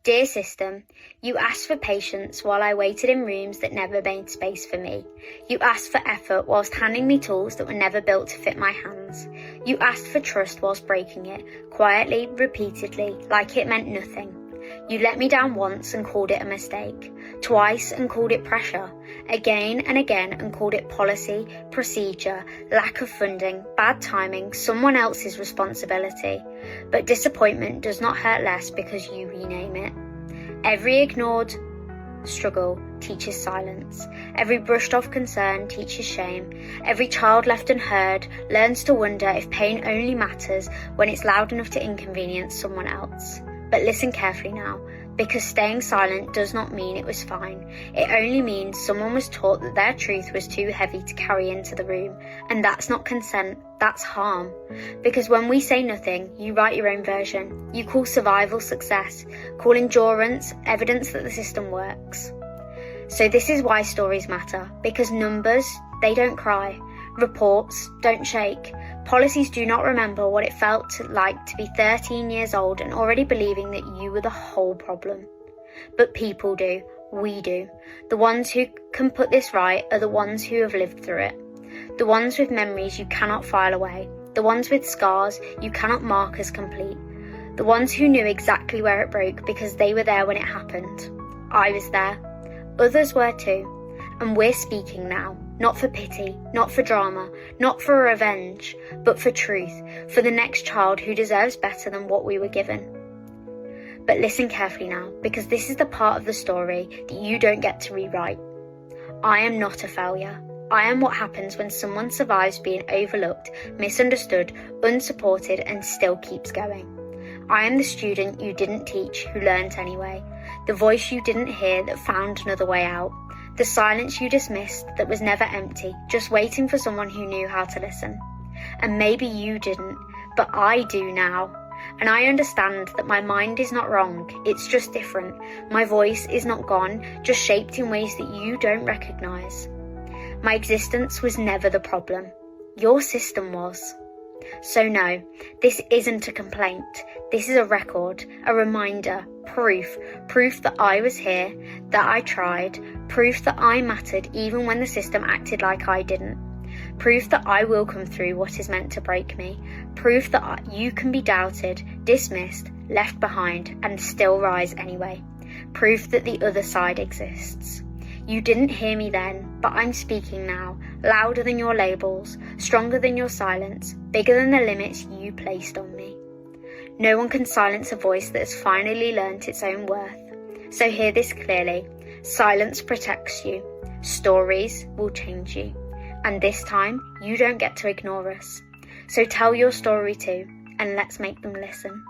Dear system, you asked for patience while I waited in rooms that never made space for me. You asked for effort whilst handing me tools that were never built to fit my hands. You asked for trust whilst breaking it, quietly, repeatedly, like it meant nothing. You let me down once and called it a mistake, twice and called it pressure, again and again and called it policy, procedure, lack of funding, bad timing, someone else's responsibility. But disappointment does not hurt less because you rename it. Every ignored struggle teaches silence. Every brushed off concern teaches shame. Every child left unheard learns to wonder if pain only matters when it's loud enough to inconvenience someone else. But listen carefully now, because staying silent does not mean it was fine. It only means someone was taught that their truth was too heavy to carry into the room, and that's not consent, that's harm. Because when we say nothing, you write your own version. You call survival success, call endurance evidence that the system works. So this is why stories matter, because numbers, they don't cry. Reports don't shake. Policies do not remember what it felt like to be 13 years old and already believing that you were the whole problem. But people do. We do. The ones who can put this right are the ones who have lived through it. The ones with memories you cannot file away. The ones with scars you cannot mark as complete. The ones who knew exactly where it broke because they were there when it happened. I was there. Others were too. And we're speaking now. Not for pity, not for drama, not for revenge, but for truth, for the next child who deserves better than what we were given. But listen carefully now, because this is the part of the story that you don't get to rewrite. I am not a failure. I am what happens when someone survives being overlooked, misunderstood, unsupported, and still keeps going. I am the student you didn't teach who learnt anyway, the voice you didn't hear that found another way out. The silence you dismissed that was never empty, just waiting for someone who knew how to listen. And maybe you didn't, but I do now. And I understand that my mind is not wrong, it's just different. My voice is not gone, just shaped in ways that you don't recognise. My existence was never the problem. Your system was. So no, this isn't a complaint. This is a record, a reminder, proof that I was here, that I tried, proof that I mattered even when the system acted like I didn't. Proof that I will come through what is meant to break me. Proof that you can be doubted, dismissed, left behind, and still rise anyway. Proof that the other side exists. You didn't hear me then, but I'm speaking now, louder than your labels, stronger than your silence, bigger than the limits you placed on me. No one can silence a voice that has finally learnt its own worth. So hear this clearly. Silence protects you. Stories will change you. And this time, you don't get to ignore us. So tell your story too, and let's make them listen.